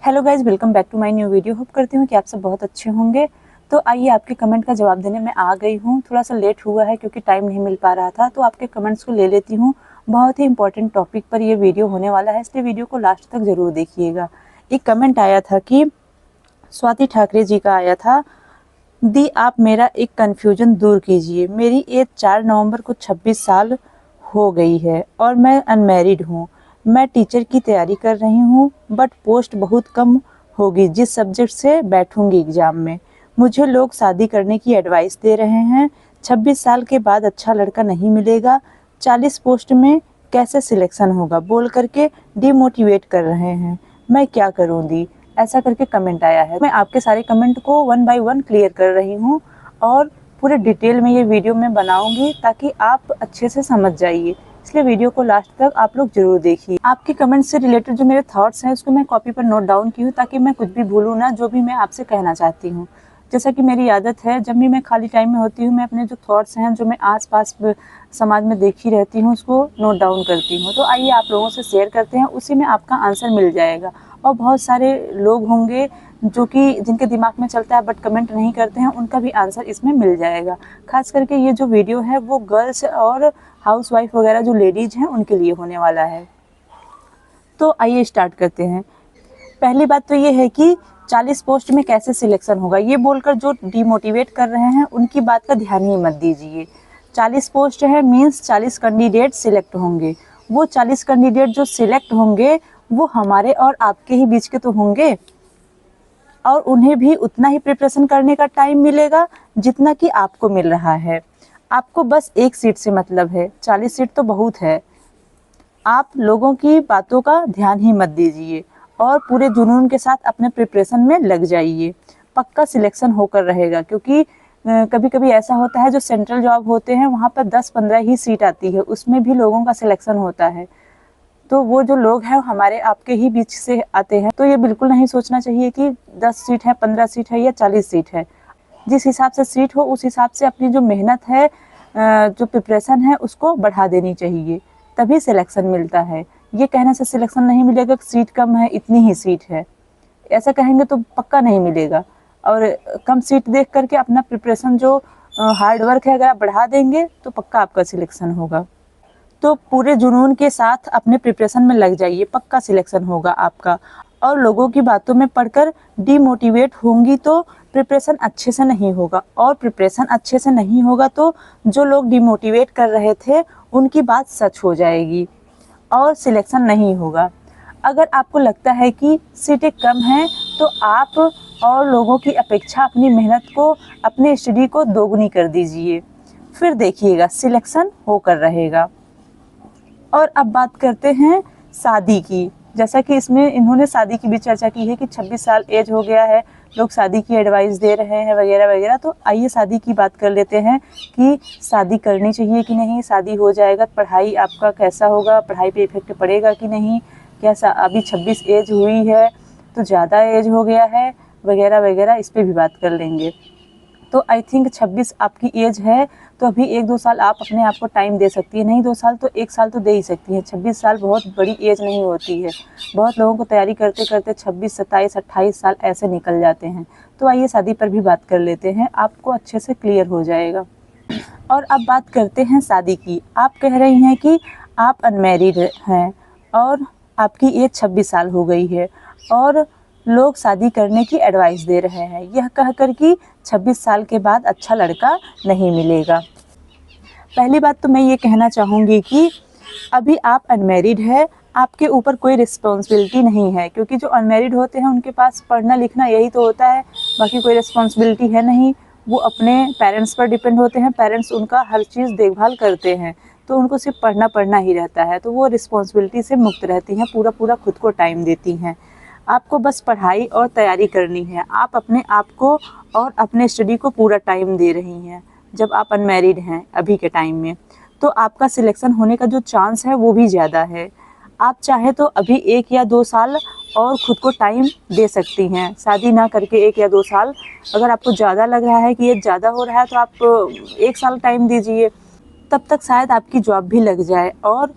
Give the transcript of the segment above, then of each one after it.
Hello guys, welcome back to my new video. Hope करती हूँ कि आप सब बहुत अच्छे होंगे। तो आइए आपके कमेंट का जवाब देने मैं आ गई हूँ। थोड़ा सा लेट हुआ है क्योंकि टाइम नहीं मिल पा रहा था, तो आपके कमेंट्स को ले लेती हूँ। बहुत ही इंपॉर्टेंट टॉपिक पर ये वीडियो होने वाला है, इसलिए वीडियो को लास्ट तक ज़रूर देखिएगा। एक कमेंट आया था कि स्वाति ठाकरे जी का आया था, दी आप मेरा एक कन्फ्यूजन दूर कीजिए। मेरी एज 4 नवंबर को 26 साल हो गई है और मैं अनमैरिड हूँ। मैं टीचर की तैयारी कर रही हूँ, बट पोस्ट बहुत कम होगी जिस सब्जेक्ट से बैठूंगी एग्ज़ाम में। मुझे लोग शादी करने की एडवाइस दे रहे हैं। 26 साल के बाद अच्छा लड़का नहीं मिलेगा। 40 पोस्ट में कैसे सिलेक्शन होगा बोल करके डिमोटिवेट कर रहे हैं। मैं क्या करूँ दी, ऐसा करके कमेंट आया है। मैं आपके सारे कमेंट को वन बाय वन क्लियर कर रही हूँ और पूरे डिटेल में ये वीडियो मैं बनाऊंगी ताकि आप अच्छे से समझ जाइए, इसलिए वीडियो को लास्ट तक आप लोग जरूर देखिए। आपके कमेंट से रिलेटेड जो मेरे थॉट्स हैं उसको मैं कॉपी पर नोट डाउन की हूँ ताकि मैं कुछ भी भूलूँ ना, जो भी मैं आपसे कहना चाहती हूँ। जैसा कि मेरी आदत है, जब भी मैं खाली टाइम में होती हूँ मैं अपने जो थॉट्स हैं, जो मैं आसपास समाज में देखी रहती हूँ, उसको नोट डाउन करती हूँ। तो आइए आप लोगों से शेयर करते हैं, उसी में आपका आंसर मिल जाएगा। और बहुत सारे लोग होंगे जो कि जिनके दिमाग में चलता है बट कमेंट नहीं करते हैं, उनका भी आंसर इसमें मिल जाएगा। खास करके ये जो वीडियो है वो गर्ल्स और हाउसवाइफ वगैरह जो लेडीज़ हैं उनके लिए होने वाला है। तो आइए स्टार्ट करते हैं। पहली बात तो ये है कि 40 पोस्ट में कैसे सिलेक्शन होगा, ये बोलकर जो डिमोटिवेट कर रहे हैं उनकी बात का ध्यान ही मत दीजिए। 40 पोस्ट है मीन्स 40 कैंडिडेट सिलेक्ट होंगे। वो 40 कैंडिडेट जो सिलेक्ट होंगे वो हमारे और आपके ही बीच के तो होंगे, और उन्हें भी उतना ही प्रिपरेशन करने का टाइम मिलेगा जितना कि आपको मिल रहा है। आपको बस एक सीट से मतलब है, 40 सीट तो बहुत है। आप लोगों की बातों का ध्यान ही मत दीजिए और पूरे जुनून के साथ अपने प्रिपरेशन में लग जाइए। पक्का सिलेक्शन होकर रहेगा, क्योंकि कभी कभी ऐसा होता है जो सेंट्रल जॉब होते हैं वहाँ पर 10-15 ही सीट आती है, उसमें भी लोगों का सिलेक्शन होता है। तो वो जो लोग हैं हमारे आपके ही बीच से आते हैं, तो ये बिल्कुल नहीं सोचना चाहिए कि 10 सीट है, 15 सीट है या 40 सीट है। जिस हिसाब से सीट हो उस हिसाब से अपनी जो मेहनत है, जो प्रिपरेशन है उसको बढ़ा देनी चाहिए, तभी सिलेक्शन मिलता है। ये कहने से सिलेक्शन नहीं मिलेगा कि सीट कम है, इतनी ही सीट है, ऐसा कहेंगे तो पक्का नहीं मिलेगा। और कम सीट देख करके अपना प्रिपरेशन जो हार्ड वर्क है अगर आप बढ़ा देंगे तो पक्का आपका सिलेक्शन होगा। तो पूरे जुनून के साथ अपने प्रिपरेशन में लग जाइए, पक्का सिलेक्शन होगा आपका। और लोगों की बातों में पढ़कर डिमोटिवेट होंगी तो प्रिपरेशन अच्छे से नहीं होगा, और प्रिपरेशन अच्छे से नहीं होगा तो जो लोग डिमोटिवेट कर रहे थे उनकी बात सच हो जाएगी और सिलेक्शन नहीं होगा। अगर आपको लगता है कि सीटें कम हैं तो आप और लोगों की अपेक्षा अपनी मेहनत को, अपने स्टडी को दोगुनी कर दीजिए, फिर देखिएगा सिलेक्शन होकर रहेगा। और अब बात करते हैं शादी की। जैसा कि इसमें इन्होंने शादी की भी चर्चा की है कि 26 साल एज हो गया है, लोग शादी की एडवाइस दे रहे हैं वगैरह वगैरह। तो आइए शादी की बात कर लेते हैं कि शादी करनी चाहिए कि नहीं, शादी हो जाएगा पढ़ाई आपका कैसा होगा, पढ़ाई पे इफेक्ट पड़ेगा कि नहीं, कैसा अभी 26 एज हुई है तो ज़्यादा एज हो गया है वगैरह वगैरह, इस पर भी बात कर लेंगे। तो आई थिंक 26 आपकी एज है तो अभी 1-2 साल आप अपने आप को टाइम दे सकती है, नहीं 2 साल तो 1 साल तो दे ही सकती है। 26 साल बहुत बड़ी एज नहीं होती है। बहुत लोगों को तैयारी करते करते 26, 27, 28 साल ऐसे निकल जाते हैं। तो आइए शादी पर भी बात कर लेते हैं, आपको अच्छे से क्लियर हो जाएगा। और अब बात करते हैं शादी की। आप कह रही हैं कि आप अनमैरिड हैं और आपकी एज 26 साल हो गई है और लोग शादी करने की एडवाइस दे रहे हैं, यह कहकर कि 26 साल के बाद अच्छा लड़का नहीं मिलेगा। पहली बात तो मैं ये कहना चाहूँगी कि अभी आप अनमैरिड है, आपके ऊपर कोई रिस्पॉन्सिबिलिटी नहीं है, क्योंकि जो अनमैरिड होते हैं उनके पास पढ़ना लिखना यही तो होता है, बाकी कोई रिस्पॉन्सिबिलिटी है नहीं। वो अपने पेरेंट्स पर डिपेंड होते हैं, पेरेंट्स उनका हर चीज़ देखभाल करते हैं, तो उनको सिर्फ पढ़ना पढ़ना ही रहता है, तो वो रिस्पॉन्सिबिलिटी से मुक्त रहती हैं, पूरा पूरा खुद को टाइम देती हैं। आपको बस पढ़ाई और तैयारी करनी है, आप अपने आप को और अपने स्टडी को पूरा टाइम दे रही हैं। जब आप अनमैरिड हैं अभी के टाइम में, तो आपका सिलेक्शन होने का जो चांस है वो भी ज़्यादा है। आप चाहे तो अभी 1 या 2 साल और खुद को टाइम दे सकती हैं, शादी ना करके 1 या 2 साल। अगर आपको ज़्यादा लग रहा है कि ये ज़्यादा हो रहा है तो आप 1 साल टाइम दीजिए, तब तक शायद आपकी जॉब भी लग जाए और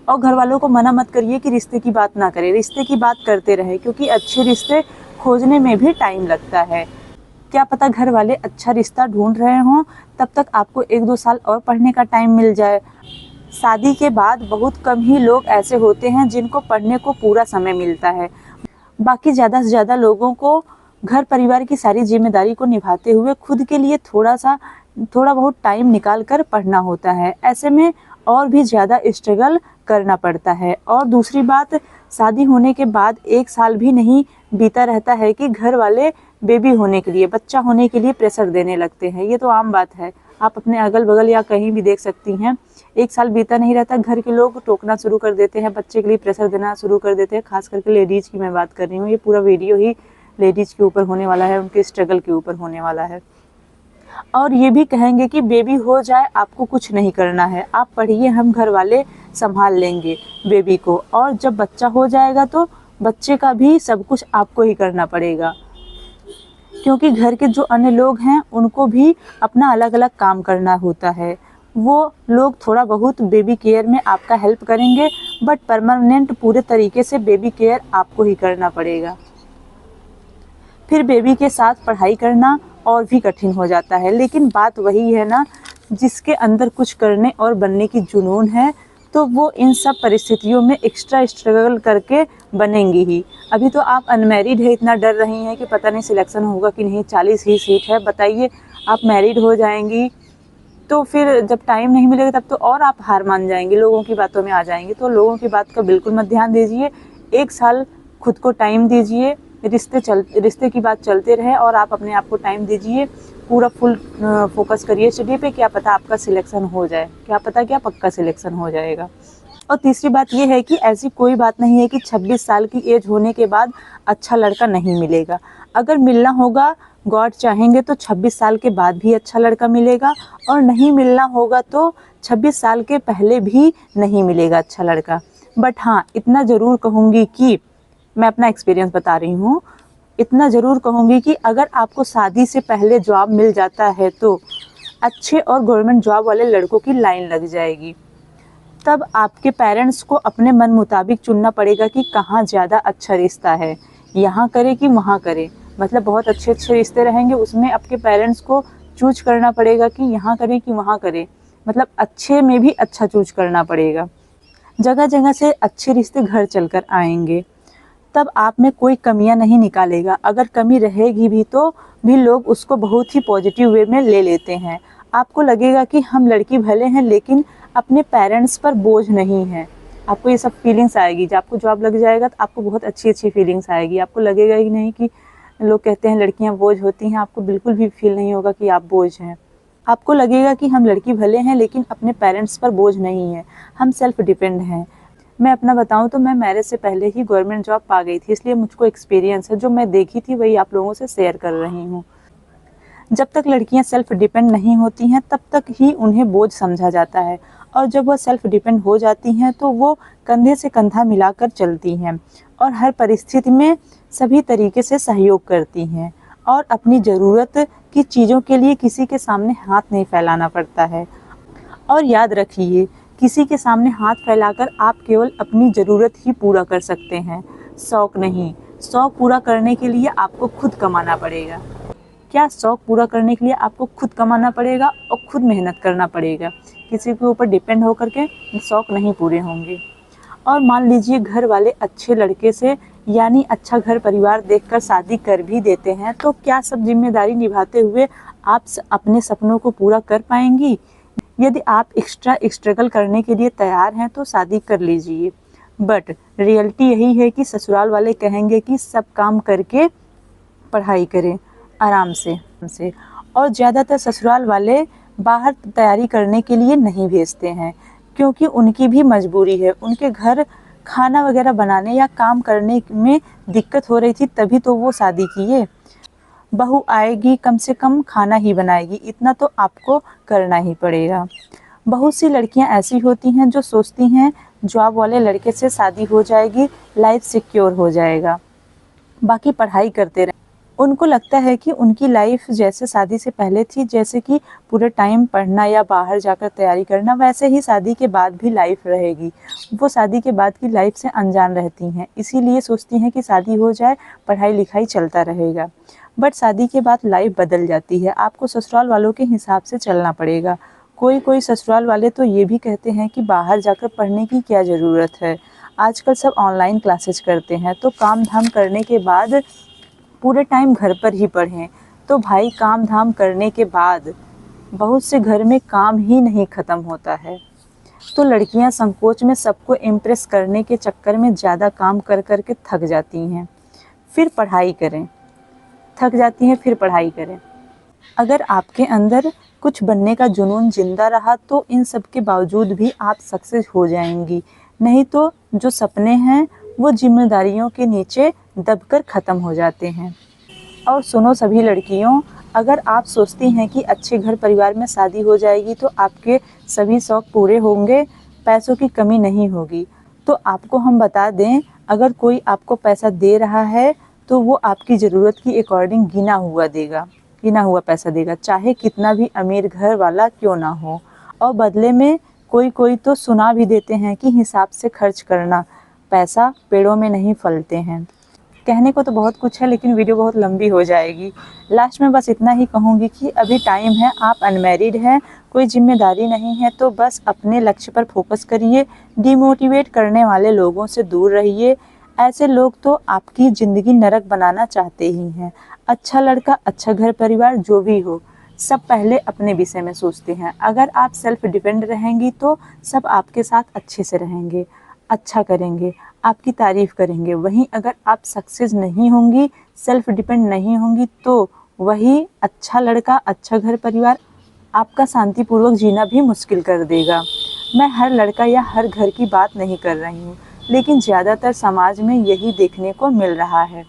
और घर वालों को मना मत करिए कि रिश्ते की बात ना करें, रिश्ते की बात करते रहे, क्योंकि अच्छे रिश्ते खोजने में भी टाइम लगता है। क्या पता घर वाले अच्छा रिश्ता ढूंढ रहे हों, तब तक आपको 1-2 साल और पढ़ने का टाइम मिल जाए। शादी के बाद बहुत कम ही लोग ऐसे होते हैं जिनको पढ़ने को पूरा समय मिलता है। बाकी ज़्यादा से ज़्यादा लोगों को घर परिवार की सारी जिम्मेदारी को निभाते हुए खुद के लिए थोड़ा बहुत टाइम निकाल कर पढ़ना होता है। ऐसे में और भी ज़्यादा स्ट्रगल करना पड़ता है। और दूसरी बात, शादी होने के बाद 1 साल भी नहीं बीता रहता है कि घर वाले बेबी होने के लिए, बच्चा होने के लिए प्रेशर देने लगते हैं। ये तो आम बात है, आप अपने अगल बगल या कहीं भी देख सकती हैं। 1 साल बीता नहीं रहता, घर के लोग टोकना शुरू कर देते हैं, बच्चे के लिए प्रेशर देना शुरू कर देते हैं। खास करके लेडीज़ की मैं बात कर रही हूँ। ये पूरा वीडियो ही लेडीज़ के ऊपर होने वाला है, उनके स्ट्रगल के ऊपर होने वाला है। और ये भी कहेंगे कि बेबी हो जाए आपको कुछ नहीं करना है, आप पढ़िए, हम घर वाले संभाल लेंगे बेबी को। और जब बच्चा हो जाएगा तो बच्चे का भी सब कुछ आपको ही करना पड़ेगा, क्योंकि घर के जो अन्य लोग हैं उनको भी अपना अलग अलग काम करना होता है। वो लोग थोड़ा बहुत बेबी केयर में आपका हेल्प करेंगे, बट परमानेंट पूरे तरीके से बेबी केयर आपको ही करना पड़ेगा। फिर बेबी के साथ पढ़ाई करना और भी कठिन हो जाता है। लेकिन बात वही है ना, जिसके अंदर कुछ करने और बनने की जुनून है, तो वो इन सब परिस्थितियों में एक्स्ट्रा स्ट्रगल करके बनेंगी ही। अभी तो आप अनमैरिड है, इतना डर रही हैं कि पता नहीं सिलेक्शन होगा कि नहीं, 40 ही सीट है। बताइए, आप मैरिड हो जाएंगी तो फिर जब टाइम नहीं मिलेगा तब तो और आप हार मान जाएंगी, लोगों की बातों में आ जाएंगी। तो लोगों की बात का बिल्कुल मत ध्यान दीजिए। 1 साल खुद को टाइम दीजिए, रिश्ते की बात चलते रहे और आप अपने आप को टाइम दीजिए। पूरा फुल फोकस करिए स्टडी पे, क्या पता आपका सिलेक्शन हो जाए, क्या पता क्या पक्का सिलेक्शन हो जाएगा। और तीसरी बात ये है कि ऐसी कोई बात नहीं है कि 26 साल की एज होने के बाद अच्छा लड़का नहीं मिलेगा। अगर मिलना होगा, गॉड चाहेंगे तो 26 साल के बाद भी अच्छा लड़का मिलेगा, और नहीं मिलना होगा तो 26 साल के पहले भी नहीं मिलेगा अच्छा लड़का। बट हाँ, इतना ज़रूर कहूँगी कि मैं अपना एक्सपीरियंस बता रही हूँ, इतना ज़रूर कहूँगी कि अगर आपको शादी से पहले जॉब मिल जाता है तो अच्छे और गवर्नमेंट जॉब वाले लड़कों की लाइन लग जाएगी। तब आपके पेरेंट्स को अपने मन मुताबिक चुनना पड़ेगा कि कहाँ ज़्यादा अच्छा रिश्ता है, यहाँ करे कि वहाँ करे। मतलब बहुत अच्छे अच्छे रिश्ते रहेंगे, उसमें आपके पेरेंट्स को चूज करना पड़ेगा कि यहाँ करे कि वहाँ करे। मतलब अच्छे में भी अच्छा चूज करना पड़ेगा। जगह जगह से अच्छे रिश्ते घर चलकर आएंगे, तब आप में कोई कमियां नहीं निकालेगा। अगर कमी रहेगी भी तो भी लोग उसको बहुत ही पॉजिटिव वे में ले लेते हैं। आपको लगेगा कि हम लड़की भले हैं लेकिन अपने पेरेंट्स पर बोझ नहीं है। आपको ये सब फीलिंग्स आएगी। जब आपको जॉब लग जाएगा तो आपको बहुत अच्छी अच्छी फीलिंग्स आएगी। आपको लगेगा ही नहीं कि लोग कहते हैं लड़कियां बोझ होती हैं, आपको बिल्कुल भी फील नहीं होगा कि आप बोझ हैं। आपको लगेगा कि हम लड़की भले हैं लेकिन अपने पेरेंट्स पर बोझ नहीं है, हम सेल्फ डिपेंड हैं। मैं अपना बताऊं तो मैं मैरिज से पहले ही गवर्नमेंट जॉब पा गई थी, इसलिए मुझको एक्सपीरियंस है। जो मैं देखी थी वही आप लोगों से शेयर कर रही हूँ। जब तक लड़कियां सेल्फ डिपेंड नहीं होती हैं तब तक ही उन्हें बोझ समझा जाता है, और जब वह सेल्फ डिपेंड हो जाती हैं तो वो कंधे से कंधा मिलाकर चलती हैं और हर परिस्थिति में सभी तरीके से सहयोग करती हैं, और अपनी ज़रूरत की चीज़ों के लिए किसी के सामने हाथ नहीं फैलाना पड़ता है। और याद रखिए, किसी के सामने हाथ फैलाकर आप केवल अपनी ज़रूरत ही पूरा कर सकते हैं, शौक़ नहीं। शौक़ पूरा करने के लिए आपको खुद कमाना पड़ेगा। क्या शौक़ पूरा करने के लिए आपको खुद कमाना पड़ेगा और खुद मेहनत करना पड़ेगा। किसी के ऊपर डिपेंड होकर के शौक़ नहीं पूरे होंगे। और मान लीजिए घर वाले अच्छे लड़के से यानी अच्छा घर परिवार देखकर शादी कर भी देते हैं, तो क्या सब जिम्मेदारी निभाते हुए आप अपने सपनों को पूरा कर पाएंगी। यदि आप एक्स्ट्रा स्ट्रगल करने के लिए तैयार हैं तो शादी कर लीजिए। बट रियलिटी यही है कि ससुराल वाले कहेंगे कि सब काम करके पढ़ाई करें आराम से। और ज़्यादातर ससुराल वाले बाहर तैयारी करने के लिए नहीं भेजते हैं, क्योंकि उनकी भी मजबूरी है। उनके घर खाना वगैरह बनाने या काम करने में दिक्कत हो रही थी, तभी तो वो शादी किए। बहू आएगी कम से कम खाना ही बनाएगी, इतना तो आपको करना ही पड़ेगा। बहुत सी लड़कियां ऐसी होती हैं जो सोचती हैं जॉब वाले लड़के से शादी हो जाएगी, लाइफ सिक्योर हो जाएगा, बाकी पढ़ाई करते रहें। उनको लगता है कि उनकी लाइफ जैसे शादी से पहले थी, जैसे कि पूरे टाइम पढ़ना या बाहर जाकर तैयारी करना, वैसे ही शादी के बाद भी लाइफ रहेगी। वो शादी के बाद की लाइफ से अनजान रहती हैं, इसीलिए सोचती हैं कि शादी हो जाए, पढ़ाई लिखाई चलता रहेगा। बट शादी के बाद लाइफ बदल जाती है, आपको ससुराल वालों के हिसाब से चलना पड़ेगा। कोई कोई ससुराल वाले तो ये भी कहते हैं कि बाहर जाकर पढ़ने की क्या ज़रूरत है, आजकल सब ऑनलाइन क्लासेस करते हैं, तो काम धाम करने के बाद पूरे टाइम घर पर ही पढ़ें। तो भाई काम धाम करने के बाद बहुत से घर में काम ही नहीं ख़त्म होता है। तो लड़कियां संकोच में सबको इम्प्रेस करने के चक्कर में ज़्यादा काम कर कर के थक जाती हैं, फिर पढ़ाई करें। थक जाती हैं फिर पढ़ाई करें। अगर आपके अंदर कुछ बनने का जुनून जिंदा रहा तो इन सब के बावजूद भी आप सक्सेस हो जाएंगी, नहीं तो जो सपने हैं वो जिम्मेदारियों के नीचे दबकर ख़त्म हो जाते हैं। और सुनो सभी लड़कियों, अगर आप सोचती हैं कि अच्छे घर परिवार में शादी हो जाएगी तो आपके सभी शौक़ पूरे होंगे, पैसों की कमी नहीं होगी, तो आपको हम बता दें, अगर कोई आपको पैसा दे रहा है तो वो आपकी ज़रूरत के अकॉर्डिंग गिना हुआ देगा, गिना हुआ पैसा देगा, चाहे कितना भी अमीर घर वाला क्यों ना हो। और बदले में कोई कोई तो सुना भी देते हैं कि हिसाब से खर्च करना, पैसा पेड़ों में नहीं फलते हैं। कहने को तो बहुत कुछ है लेकिन वीडियो बहुत लंबी हो जाएगी। लास्ट में बस इतना ही कहूँगी कि अभी टाइम है, आप अनमैरिड हैं, कोई जिम्मेदारी नहीं है, तो बस अपने लक्ष्य पर फोकस करिए। डिमोटिवेट करने वाले लोगों से दूर रहिए, ऐसे लोग तो आपकी ज़िंदगी नरक बनाना चाहते ही हैं। अच्छा लड़का, अच्छा घर परिवार जो भी हो, सब पहले अपने विषय में सोचते हैं। अगर आप सेल्फ डिपेंड रहेंगी तो सब आपके साथ अच्छे से रहेंगे, अच्छा करेंगे, आपकी तारीफ़ करेंगे। वहीं अगर आप सक्सेस नहीं होंगी, सेल्फ डिपेंड नहीं होंगी, तो वही अच्छा लड़का, अच्छा घर परिवार आपका शांतिपूर्वक जीना भी मुश्किल कर देगा। मैं हर लड़का या हर घर की बात नहीं कर रही हूँ, लेकिन ज़्यादातर समाज में यही देखने को मिल रहा है।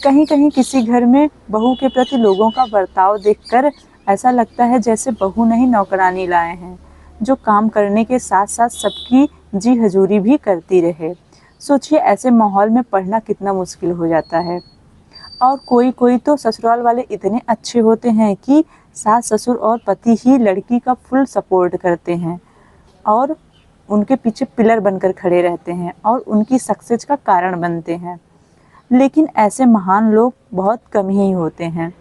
कहीं कहीं किसी घर में बहू के प्रति लोगों का बर्ताव देखकर ऐसा लगता है जैसे बहू नहीं नौकरानी लाए हैं, जो काम करने के साथ साथ सबकी जी हजूरी भी करती रहे। सोचिए ऐसे माहौल में पढ़ना कितना मुश्किल हो जाता है। और कोई कोई तो ससुराल वाले इतने अच्छे होते हैं कि सास ससुर और पति ही लड़की का फुल सपोर्ट करते हैं और उनके पीछे पिलर बनकर खड़े रहते हैं और उनकी सक्सेस का कारण बनते हैं। लेकिन ऐसे महान लोग बहुत कम ही होते हैं।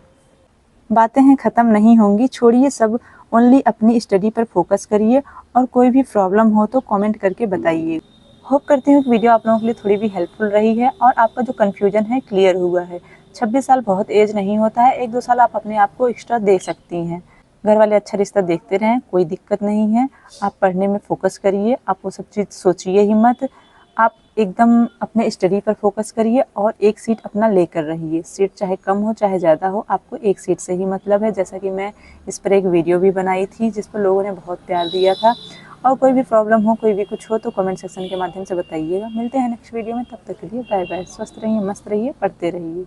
बातें हैं ख़त्म नहीं होंगी, छोड़िए सब, ओनली अपनी स्टडी पर फोकस करिए और कोई भी प्रॉब्लम हो तो कमेंट करके बताइए। होप करती हूँ कि वीडियो आप लोगों के लिए थोड़ी भी हेल्पफुल रही है और आपका जो कन्फ्यूजन है क्लियर हुआ है। 26 साल बहुत एज नहीं होता है, 1-2 साल आप अपने आप को एक्स्ट्रा दे सकती हैं। घर वाले अच्छा रिश्ता देखते रहें, कोई दिक्कत नहीं है। आप पढ़ने में फ़ोकस करिए, आप वो सब चीज़ सोचिए ही मत। आप एकदम अपने स्टडी पर फोकस करिए और एक सीट अपना लेकर रहिए। सीट चाहे कम हो चाहे ज़्यादा हो, आपको एक सीट से ही मतलब है। जैसा कि मैं इस पर एक वीडियो भी बनाई थी जिस पर लोगों ने बहुत प्यार दिया था। और कोई भी प्रॉब्लम हो, कोई भी कुछ हो तो कमेंट सेक्शन के माध्यम से बताइएगा। मिलते हैं नेक्स्ट वीडियो में, तब तक के लिए बाय बाय। स्वस्थ रहिए, मस्त रहिए, पढ़ते रहिए।